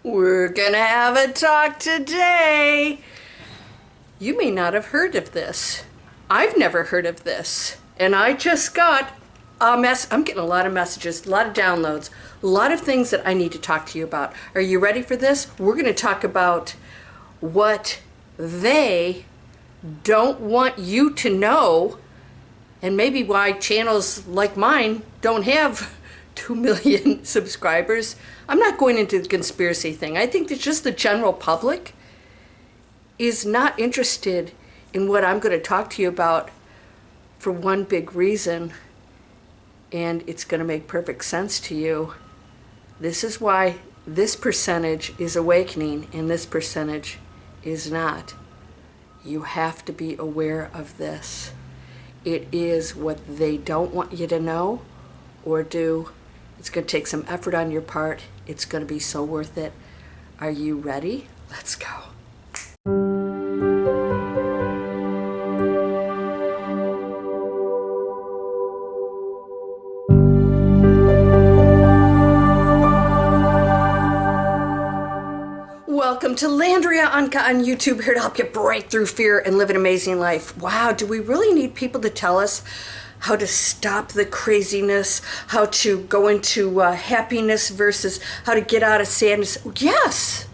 We're gonna have a talk today. You may not have heard of this. I've never heard of this. And I just got a mess. I'm getting a lot of messages, a lot of downloads, a lot of things that I need to talk to you about. Are you ready for this? We're gonna talk about what they don't want you to know, and maybe why channels like mine don't have 2 million subscribers. I'm not going into the conspiracy thing. I think that just the general public is not interested in what I'm going to talk to you about for one big reason, and it's going to make perfect sense to you. This is why this percentage is awakening and this percentage is not. You have to be aware of this. It is what they don't want you to know or do. It's going to take some effort on your part. It's going to be so worth it. Are you ready? Let's go. Welcome to Landria, Onkka on YouTube, here to help you break through fear and live an amazing life. Wow, do we really need people to tell us how to stop the craziness, how to go into happiness versus how to get out of sadness? Yes,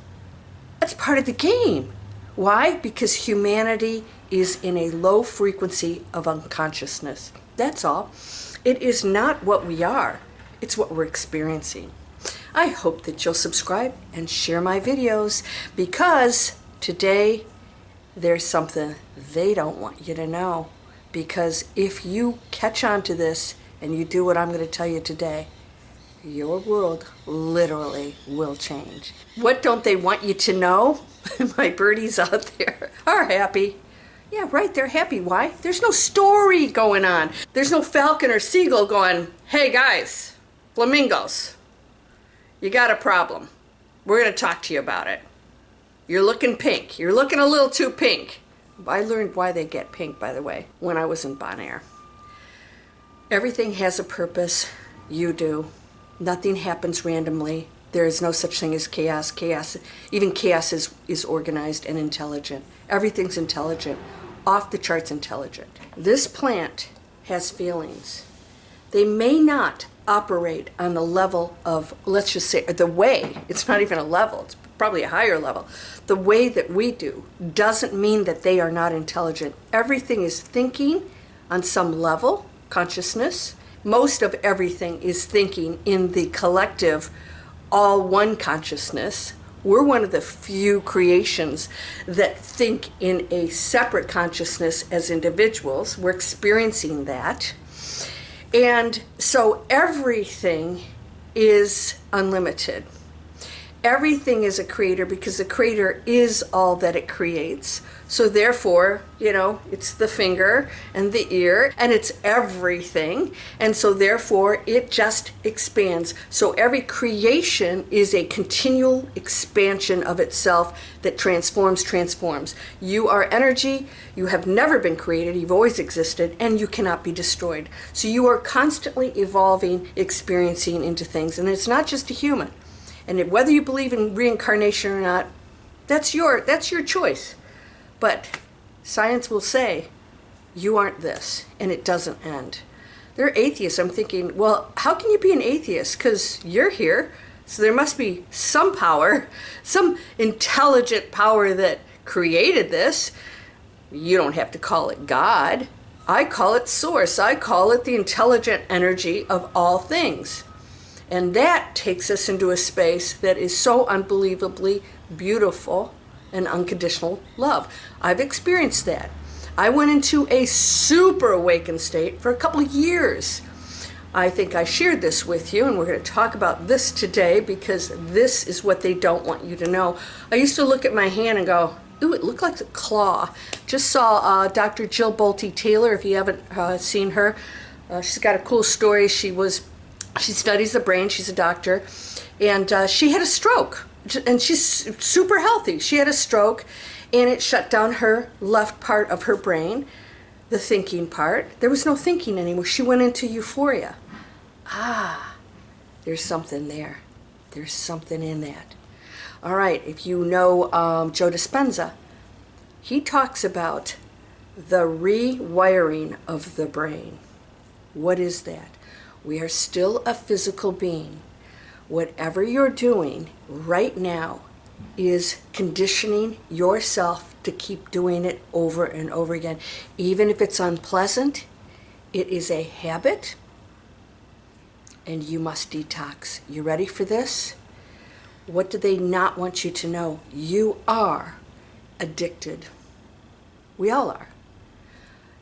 that's part of the game. Why? Because humanity is in a low frequency of unconsciousness. That's all. It is not what we are, it's what we're experiencing. I hope that you'll subscribe and share my videos, because today there's something they don't want you to know. Because if you catch on to this and you do what I'm going to tell you today, your world literally will change. What don't they want you to know? My birdies out there are happy. Yeah, right, they're happy. Why? There's no story going on. There's no falcon or seagull going, hey guys, flamingos, you got a problem. We're going to talk to you about it. You're looking pink. You're looking a little too pink. I learned why they get pink, by the way, when I was in Bonaire. Everything has a purpose. You do. Nothing happens randomly. There is no such thing as chaos. Even chaos is organized and intelligent. Everything's intelligent. Off the charts intelligent. This plant has feelings. They may not operate on the level of, let's just say, the way, it's not even a level, it's probably a higher level. The way that we do doesn't mean that they are not intelligent. Everything is thinking on some level, consciousness. Most of everything is thinking in the collective, all one consciousness. We're one of the few creations that think in a separate consciousness as individuals. We're experiencing that. And so everything is unlimited. Everything is a creator because the creator is all that it creates. So therefore, you know, it's the finger and the ear and it's everything. And so therefore it just expands. So every creation is a continual expansion of itself that transforms. You are energy. You have never been created. You've always existed, and you cannot be destroyed. So you are constantly evolving, experiencing into things. And it's not just a human. And whether you believe in reincarnation or not, that's your choice. But science will say, you aren't this, and it doesn't end. They're atheists. I'm thinking, well, how can you be an atheist? Because you're here, so there must be some power, some intelligent power that created this. You don't have to call it God. I call it source. I call it the intelligent energy of all things. And that takes us into a space that is so unbelievably beautiful and unconditional love. I've experienced that. I went into a super awakened state for a couple of years. I think I shared this with you, and we're going to talk about this today because this is what they don't want you to know. I used to look at my hand and go, ooh, it looked like a claw. Just saw Dr. Jill Bolte Taylor, if you haven't seen her. She's got a cool story. She studies the brain. She's a doctor, and she had a stroke, and she's super healthy. She had a stroke, and it shut down her left part of her brain, the thinking part. There was no thinking anymore. She went into euphoria. There's something there. There's something in that. All right, if you know Joe Dispenza, he talks about the rewiring of the brain. What is that? We are still a physical being. Whatever you're doing right now is conditioning yourself to keep doing it over and over again. Even if it's unpleasant, it is a habit, and you must detox. You ready for this? What do they not want you to know? You are addicted. We all are.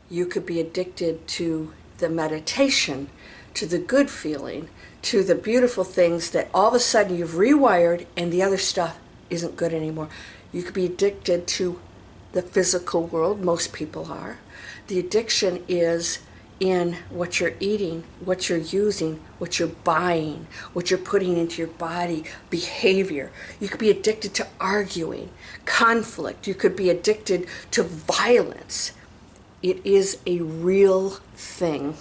You could be addicted to the meditation, to the good feeling, to the beautiful things that all of a sudden you've rewired and the other stuff isn't good anymore. You could be addicted to the physical world. Most people are. The addiction is in what you're eating, what you're using, what you're buying, what you're putting into your body, behavior. You could be addicted to arguing, conflict. You could be addicted to violence. It is a real thing.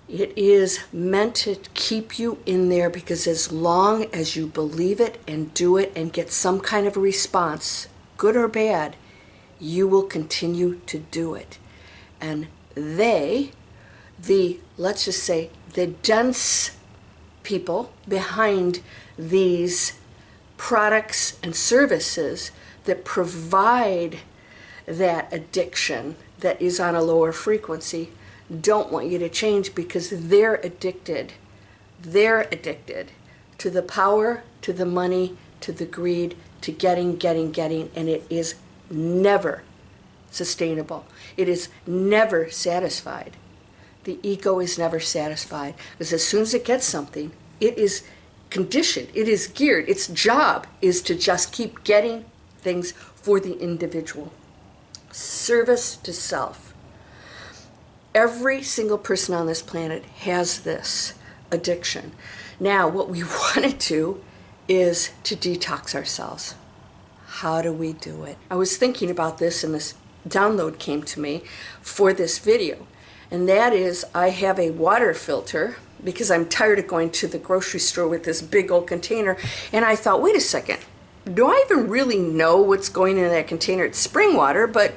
It is meant to keep you in there, because as long as you believe it and do it and get some kind of a response, good or bad, you will continue to do it. And let's just say, the dense people behind these products and services that provide that addiction that is on a lower frequency don't want you to change, because they're addicted. They're addicted to the power, to the money, to the greed, to getting, and it is never sustainable. It is never satisfied. The ego is never satisfied, because as soon as it gets something, it is conditioned, it is geared. Its job is to just keep getting things for the individual. Service to self. Every single person on this planet has this addiction. Now, what we want to do is to detox ourselves. How do we do it? I was thinking about this, and this download came to me for this video. And that is, I have a water filter, because I'm tired of going to the grocery store with this big old container. And I thought, wait a second, do I even really know what's going in that container? It's spring water, but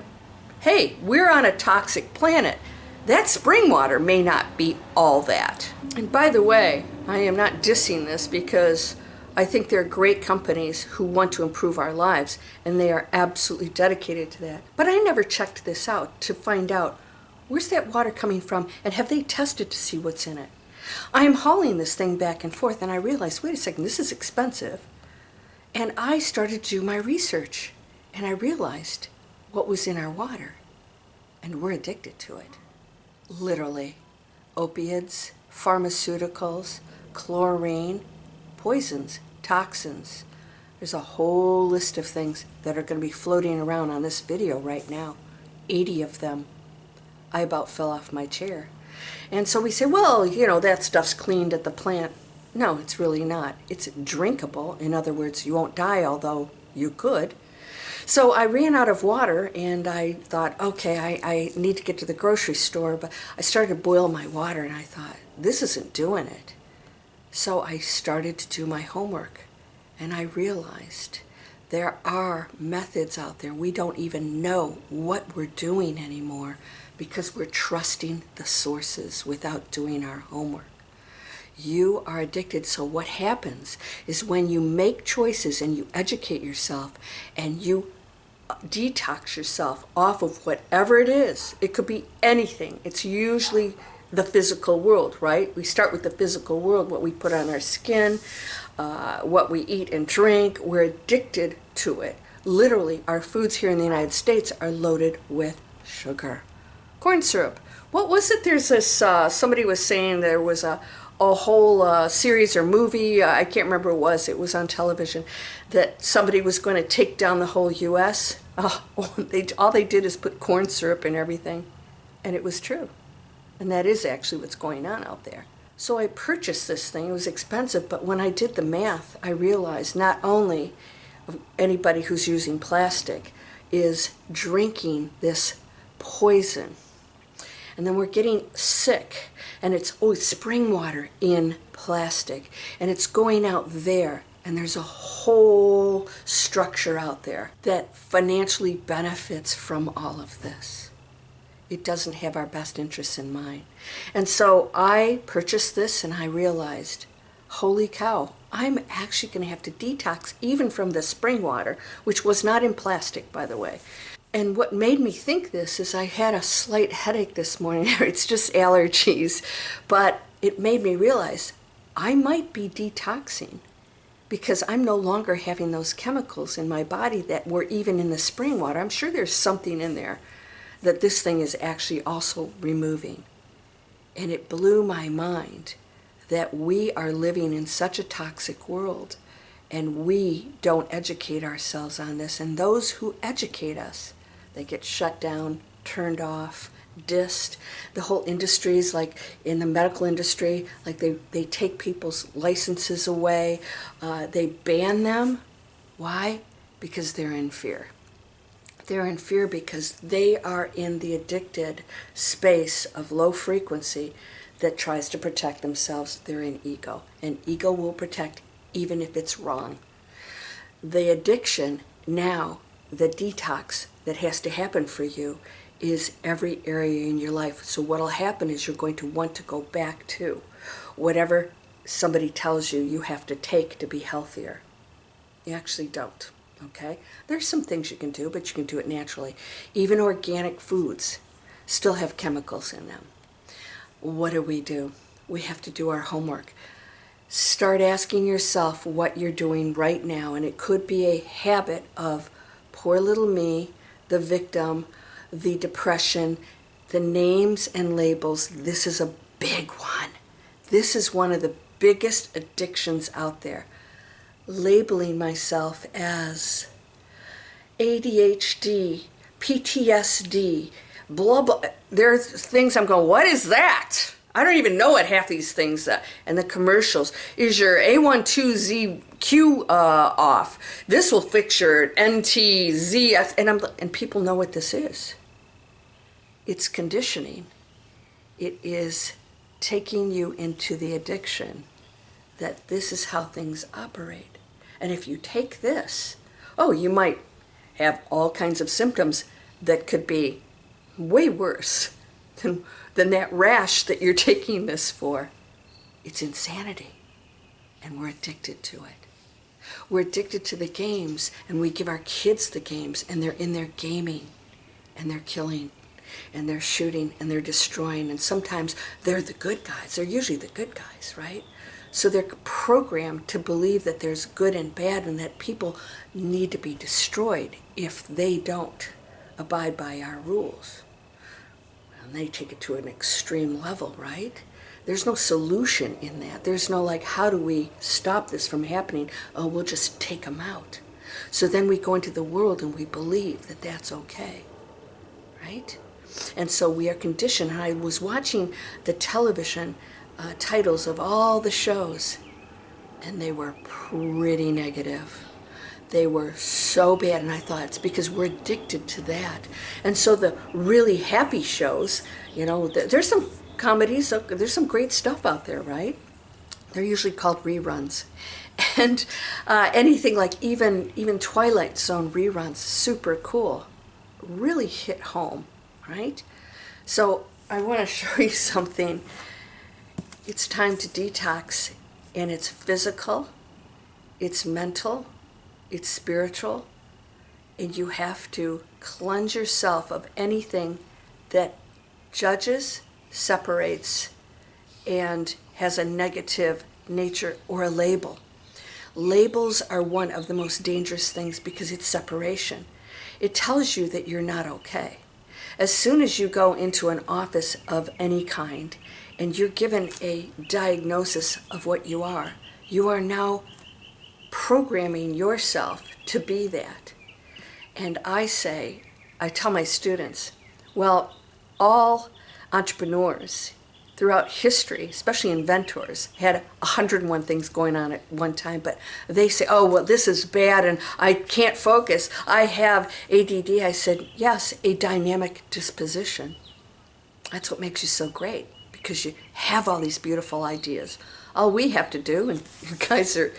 hey, we're on a toxic planet. That spring water may not be all that. And by the way, I am not dissing this, because I think there are great companies who want to improve our lives, and they are absolutely dedicated to that. But I never checked this out to find out, where's that water coming from, and have they tested to see what's in it? I am hauling this thing back and forth, and I realized, wait a second, this is expensive. And I started to do my research, and I realized what was in our water, and we're addicted to it. Literally. Opiates, pharmaceuticals, chlorine, poisons, toxins. There's a whole list of things that are going to be floating around on this video right now. 80 of them. I about fell off my chair. And so we say, well, you know, that stuff's cleaned at the plant. No, it's really not. It's drinkable. In other words, you won't die, although you could. So I ran out of water, and I thought, okay, I need to get to the grocery store, but I started to boil my water, and I thought, this isn't doing it. So I started to do my homework, and I realized there are methods out there. We don't even know what we're doing anymore, because we're trusting the sources without doing our homework. You are addicted. So what happens is, when you make choices and you educate yourself and you detox yourself off of whatever it is, it could be anything. It's usually the physical world, right? We start with the physical world, what we put on our skin, what we eat and drink. We're addicted to it. Literally, our foods here in the United States are loaded with sugar. Corn syrup. What was it? There's this, somebody was saying there was a whole series or movie, I can't remember what it was on television, that somebody was going to take down the whole U.S. All they did is put corn syrup in everything, and it was true. And that is actually what's going on out there. So I purchased this thing. It was expensive, but when I did the math, I realized not only anybody who's using plastic is drinking this poison, and then we're getting sick, and it's spring water in plastic, and it's going out there, And there's a whole structure out there that financially benefits from all of this. It doesn't have our best interests in mind. And so I purchased this and I realized, holy cow, I'm actually going to have to detox even from the spring water, which was not in plastic, by the way. And what made me think this is I had a slight headache this morning. It's just allergies. But it made me realize I might be detoxing because I'm no longer having those chemicals in my body that were even in the spring water. I'm sure there's something in there that this thing is actually also removing. And it blew my mind that we are living in such a toxic world and we don't educate ourselves on this. And those who educate us, they get shut down, turned off, dissed. The whole industries, like in the medical industry, like they take people's licenses away. They ban them. Why? Because they're in fear. They're in fear because they are in the addicted space of low frequency that tries to protect themselves. They're in ego. And ego will protect even if it's wrong. The addiction now, the detox that has to happen for you is every area in your life. So what will happen is you're going to want to go back to whatever somebody tells you you have to take to be healthier. You actually don't, okay? There's some things you can do, but you can do it naturally. Even organic foods still have chemicals in them. What do? We have to do our homework. Start asking yourself what you're doing right now, and it could be a habit of poor little me, the victim, the depression, the names and labels. This is a big one. This is one of the biggest addictions out there. Labeling myself as ADHD, PTSD, blah, blah. There's things I'm going, what is that? I don't even know what half these things are. And the commercials, is your A12ZQ off? This will fix your NTZ. And people know what this is. It's conditioning. It is taking you into the addiction that this is how things operate. And if you take this, oh, you might have all kinds of symptoms that could be way worse than that rash that you're taking this for. It's insanity. And we're addicted to it. We're addicted to the games, and we give our kids the games, and they're in there gaming, and they're killing, and they're shooting, and they're destroying, and sometimes they're the good guys. They're usually the good guys, right? So they're programmed to believe that there's good and bad, and that people need to be destroyed if they don't abide by our rules. And they take it to an extreme level, right? There's no solution in that. There's no like, how do we stop this from happening? Oh, we'll just take them out. So then we go into the world and we believe that that's okay, right? And so we are conditioned. I was watching the television titles of all the shows, and they were pretty negative. They were so bad, and I thought it's because we're addicted to that. And so the really happy shows, you know, there's some comedies, there's some great stuff out there, right? They're usually called reruns. And anything like even Twilight Zone reruns, super cool, really hit home, right? So I want to show you something. It's time to detox, and it's physical, it's mental, it's spiritual, and you have to cleanse yourself of anything that judges, separates, and has a negative nature or a label. Labels are one of the most dangerous things because it's separation. It tells you that you're not okay. As soon as you go into an office of any kind and you're given a diagnosis of what you are now programming yourself to be that. And I tell my students, well, all entrepreneurs throughout history, especially inventors, had 101 things going on at one time, but they say, oh, well, this is bad and I can't focus. I have ADD. I said, yes, a dynamic disposition. That's what makes you so great, because you have all these beautiful ideas. All we have to do, and you guys are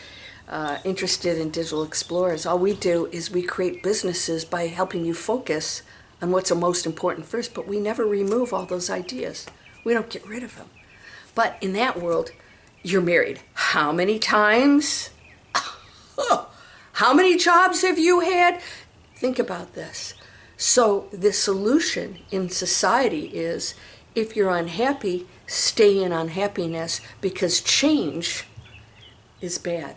interested in digital explorers, all we do is we create businesses by helping you focus on what's the most important first, but we never remove all those ideas. We don't get rid of them. But in that world, you're married. How many times? How many jobs have you had? Think about this. So the solution in society is, if you're unhappy, stay in unhappiness, because change is bad.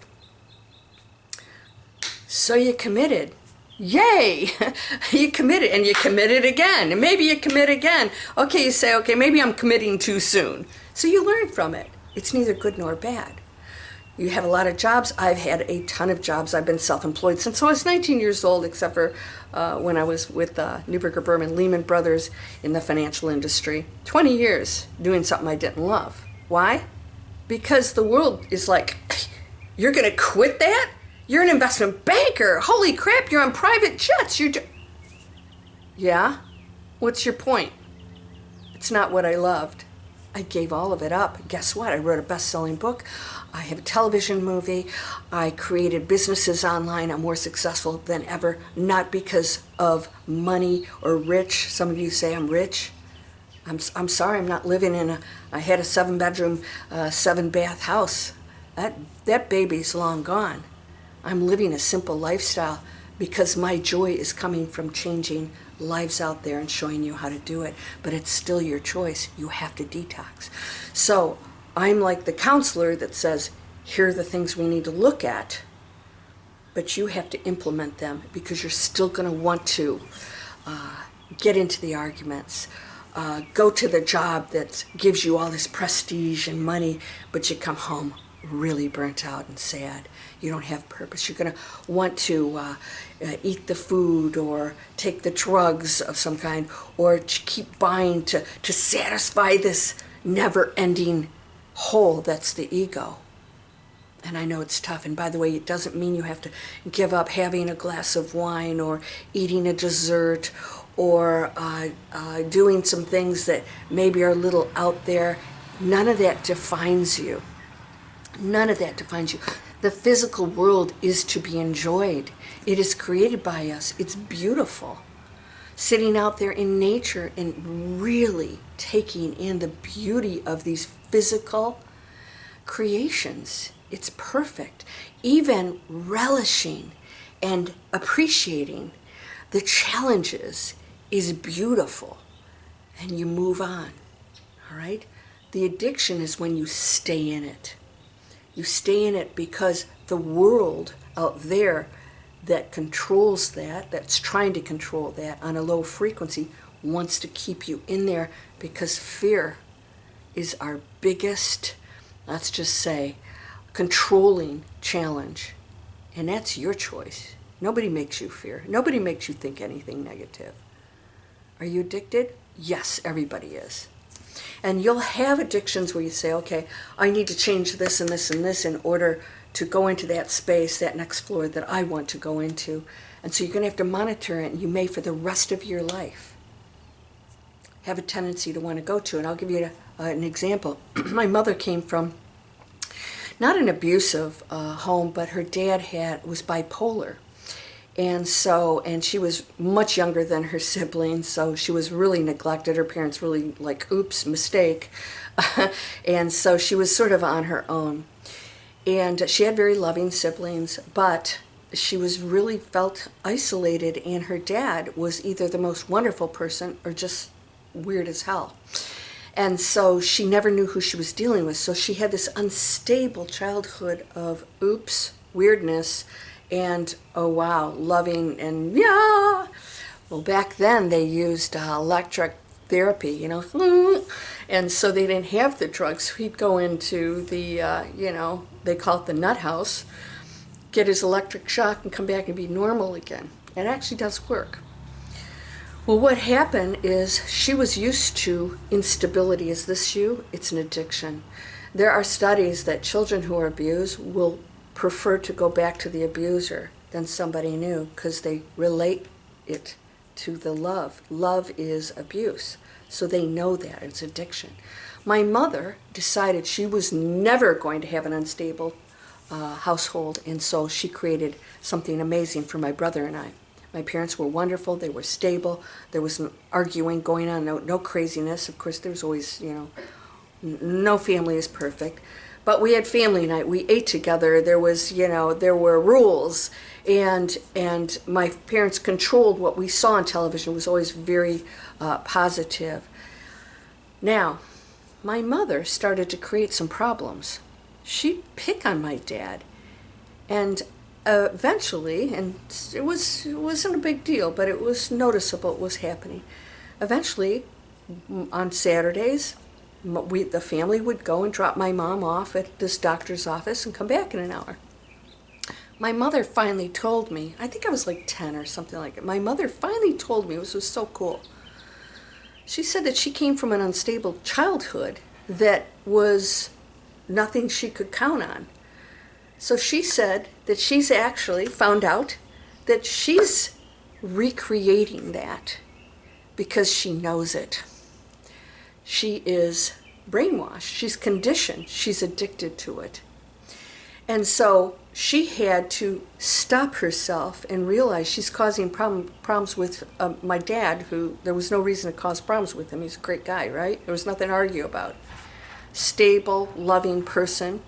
So you committed. Yay! You committed, and you committed again, and maybe you commit again. Okay, you say, okay, maybe I'm committing too soon. So you learn from it. It's neither good nor bad. You have a lot of jobs. I've had a ton of jobs. I've been self-employed since I was 19 years old, except for when I was with Neuberger Berman Lehman Brothers in the financial industry. 20 years doing something I didn't love. Why? Because the world is like, you're going to quit that? You're an investment banker. Holy crap, you're on private jets. Yeah? What's your point? It's not what I loved. I gave all of it up. Guess what? I wrote a best-selling book. I have a television movie. I created businesses online. I'm more successful than ever, not because of money or rich. Some of you say I'm rich. I'm sorry, I'm not living in I had a 7-bedroom, 7-bath house. That baby's long gone. I'm living a simple lifestyle because my joy is coming from changing lives out there and showing you how to do it. But it's still your choice. You have to detox. So I'm like the counselor that says, here are the things we need to look at, but you have to implement them, because you're still going to want to get into the arguments, go to the job that gives you all this prestige and money, but you come home really burnt out and sad. You don't have purpose. You're going to want to eat the food or take the drugs of some kind, or keep buying to satisfy this never-ending hole that's the ego. And I know it's tough. And by the way, it doesn't mean you have to give up having a glass of wine or eating a dessert or doing some things that maybe are a little out there. None of that defines you. None of that defines you. The physical world is to be enjoyed. It is created by us. It's beautiful. Sitting out there in nature and really taking in the beauty of these physical creations. It's perfect. Even relishing and appreciating the challenges is beautiful. And you move on. All right? The addiction is when you stay in it. You stay in it because the world out there that controls that, that's trying to control that on a low frequency, wants to keep you in there, because fear is our biggest, let's just say, controlling challenge. And that's your choice. Nobody makes you fear. Nobody makes you think anything negative. Are you addicted? Yes, everybody is. And you'll have addictions where you say, okay, I need to change this and this and this in order to go into that space, that next floor that I want to go into. And so you're going to have to monitor it, and you may for the rest of your life have a tendency to want to go to. And I'll give you an example. My mother came from not an abusive home, but her dad was bipolar. And she was much younger than her siblings, so she was really neglected. Her parents really like, oops, mistake. And so she was sort of on her own. And she had very loving siblings, but she was really felt isolated, and her dad was either the most wonderful person or just weird as hell. And so she never knew who she was dealing with. So she had this unstable childhood of oops, weirdness, and oh wow, loving, and yeah. Well, back then they used electric therapy, you know, and so they didn't have the drugs. He'd go into the, they call it the nut house, get his electric shock and come back and be normal again. It actually does work. Well, what happened is she was used to instability. Is this you? It's an addiction. There are studies that children who are abused will prefer to go back to the abuser than somebody new, because they relate it to the love. Love is abuse. So they know that it's addiction. My mother decided she was never going to have an unstable household, and so she created something amazing for my brother and I. My parents were wonderful. They were stable. There was no arguing going on, no craziness. Of course, there was always, no family is perfect. But we had family night. We ate together. There was, there were rules. And my parents controlled what we saw on television. It was always very positive. Now, my mother started to create some problems. She'd pick on my dad. And eventually, and it wasn't a big deal, but it was noticeable what was happening. Eventually, on Saturdays, the family would go and drop my mom off at this doctor's office and come back in an hour. My mother finally told me, I think I was like 10 or something like that. My mother finally told me, this was so cool. She said that she came from an unstable childhood that was nothing she could count on. So she said that she's actually found out that she's recreating that because she knows it. She is brainwashed. She's conditioned. She's addicted to it. And so she had to stop herself and realize she's causing problems with my dad, who there was no reason to cause problems with him. He's a great guy, right? There was nothing to argue about. Stable, loving person.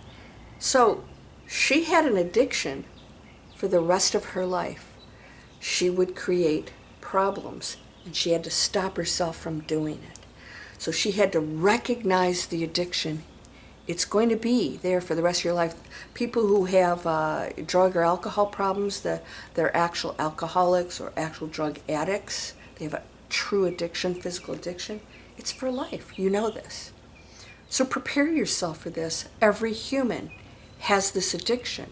So she had an addiction for the rest of her life. She would create problems, and she had to stop herself from doing it. So she had to recognize the addiction. It's going to be there for the rest of your life. People who have drug or alcohol problems, they're actual alcoholics or actual drug addicts. They have a true addiction, physical addiction. It's for life. You know this. So prepare yourself for this. Every human has this addiction,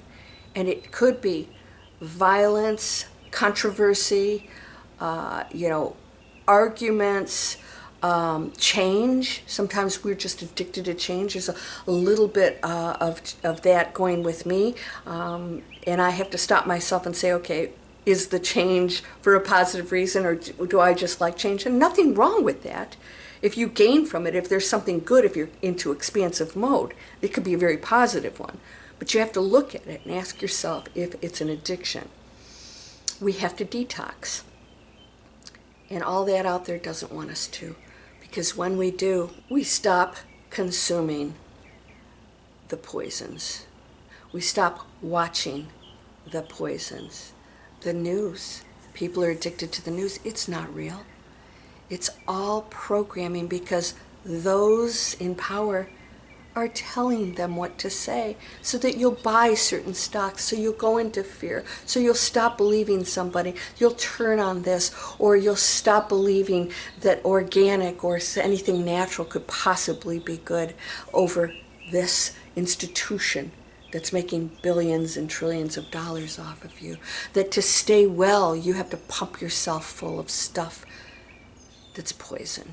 and it could be violence, controversy, arguments, change. Sometimes we're just addicted to change. There's a little bit of that going with me, and I have to stop myself and say, okay, is the change for a positive reason, or do I just like change? And nothing wrong with that. If you gain from it, if there's something good, if you're into expansive mode, it could be a very positive one. But you have to look at it and ask yourself if it's an addiction. We have to detox. And all that out there doesn't want us to. Because when we do, we stop consuming the poisons. We stop watching the poisons. The news. People are addicted to the news. It's not real. It's all programming because those in power are telling them what to say so that you'll buy certain stocks, so you'll go into fear, so you'll stop believing somebody, you'll turn on this, or you'll stop believing that organic or anything natural could possibly be good over this institution that's making billions and trillions of dollars off of you. That to stay well, you have to pump yourself full of stuff that's poison.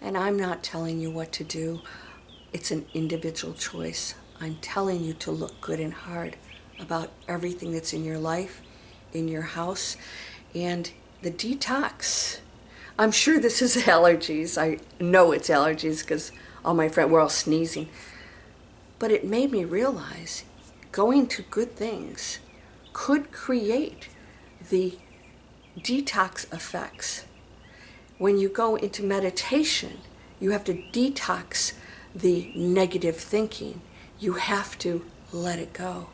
And I'm not telling you what to do. It's an individual choice. I'm telling you to look good and hard about everything that's in your life, in your house, and the detox. I'm sure this is allergies. I know it's allergies because all my friends were all sneezing. But it made me realize going to good things could create the detox effects. When you go into meditation, you have to detox the negative thinking. You have to let it go.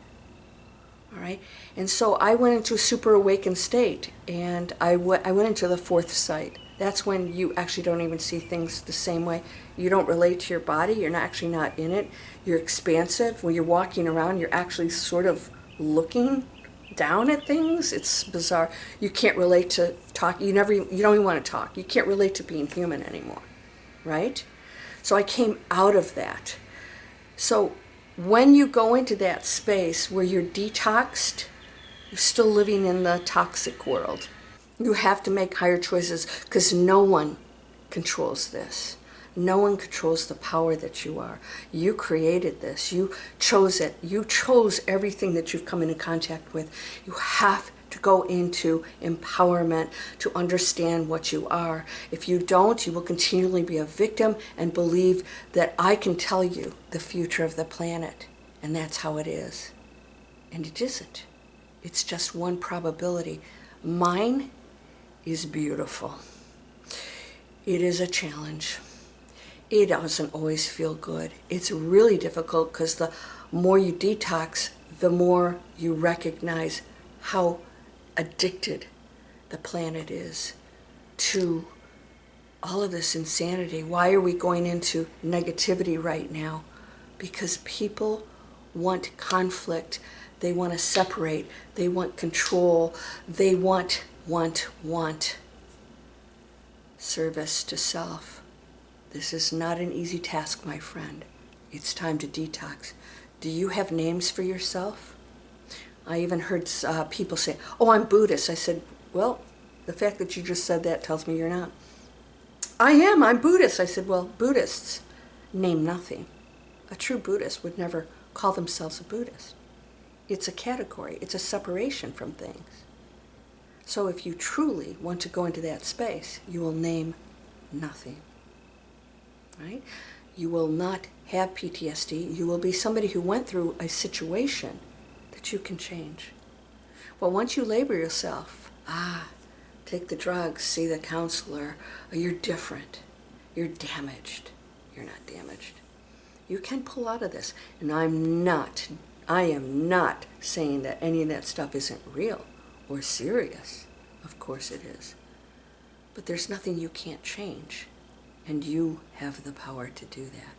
All right? And so I went into a super awakened state, and I went into the fourth sight. That's when you actually don't even see things the same way. You don't relate to your body. You're actually not in it. You're expansive. When you're walking around, you're actually sort of looking down at things. It's bizarre. You can't relate to talk. You don't even want to talk. You can't relate to being human anymore, right? So I came out of that. So when you go into that space where you're detoxed, you're still living in the toxic world. You have to make higher choices because no one controls this. No one controls the power that you are. You created this. You chose it. You chose everything that you've come into contact with. You have to go into empowerment to understand what you are. If you don't, you will continually be a victim and believe that I can tell you the future of the planet. and that's how it is. And it isn't. It's just one probability. Mine is beautiful. It is a challenge. It doesn't always feel good. It's really difficult because the more you detox, the more you recognize how addicted the planet is to all of this insanity. Why are we going into negativity right now? Because people want conflict. They want to separate. They want control. They want service to self. This is not an easy task, my friend. It's time to detox. Do you have names for yourself? I even heard people say, oh, I'm Buddhist. I said, well, the fact that you just said that tells me you're not. I'm Buddhist. I said, well, Buddhists name nothing. A true Buddhist would never call themselves a Buddhist. It's a category. It's a separation from things. So if you truly want to go into that space, you will name nothing. Right? You will not have PTSD. You will be somebody who went through a situation that you can change. Well, once you label yourself, take the drugs, see the counselor, or you're different, you're damaged. You're not damaged. You can pull out of this. And I am not saying that any of that stuff isn't real or serious. Of course it is. But there's nothing you can't change. And you have the power to do that.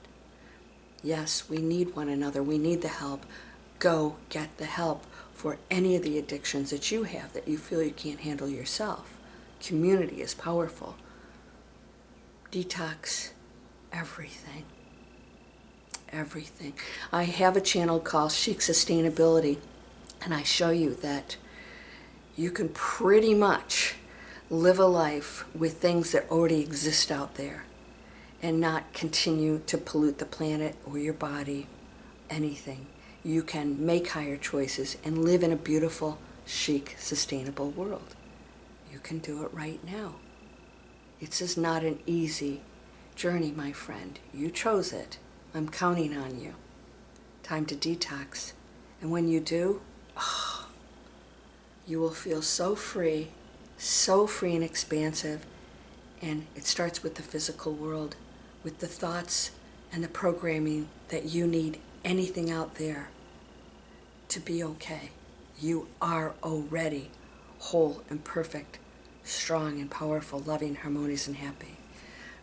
Yes, we need one another. We need the help. Go get the help for any of the addictions that you have that you feel you can't handle yourself. Community is powerful. Detox everything. Everything. I have a channel called Chic Sustainability, and I show you that you can pretty much live a life with things that already exist out there and not continue to pollute the planet or your body, anything. You can make higher choices and live in a beautiful, chic, sustainable world. You can do it right now. This is not an easy journey, my friend. You chose it. I'm counting on you. Time to detox. And when you do, you will feel so free and expansive. And it starts with the physical world, with the thoughts and the programming that you need anything out there to be okay. You are already whole and perfect, strong and powerful, loving, harmonious, and happy.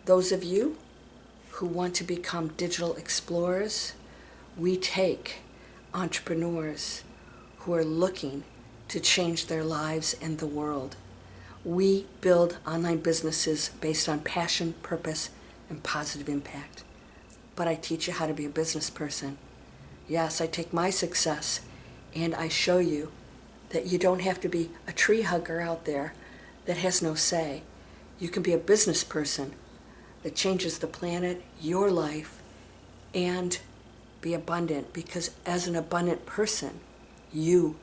Those of you who want to become digital explorers, we take entrepreneurs who are looking to change their lives and the world. We build online businesses based on passion, purpose, and positive impact. But I teach you how to be a business person. Yes, I take my success and I show you that you don't have to be a tree hugger out there that has no say. You can be a business person that changes the planet, your life, and be abundant, because as an abundant person, you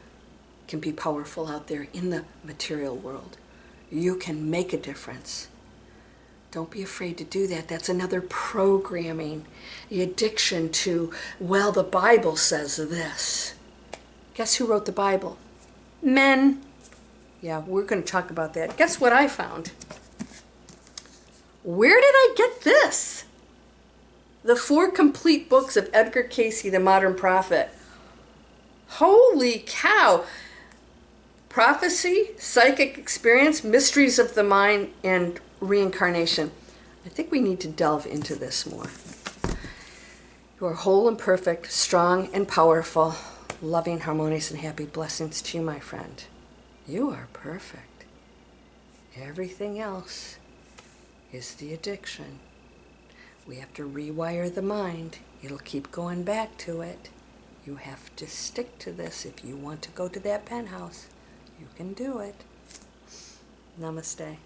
can be powerful out there in the material world. You can make a difference. Don't be afraid to do that. That's another programming. The addiction to, well, the Bible says this. Guess who wrote the Bible? Men. Yeah, we're going to talk about that. Guess what I found? Where did I get this? The 4 complete books of Edgar Cayce, the Modern Prophet. Holy cow. Prophecy, psychic experience, mysteries of the mind, and reincarnation. I think we need to delve into this more. You are whole and perfect, strong and powerful, loving, harmonious, and happy. Blessings to you, my friend. You are perfect. Everything else is the addiction. We have to rewire the mind. It'll keep going back to it. You have to stick to this if you want to go to that penthouse. You can do it. Namaste.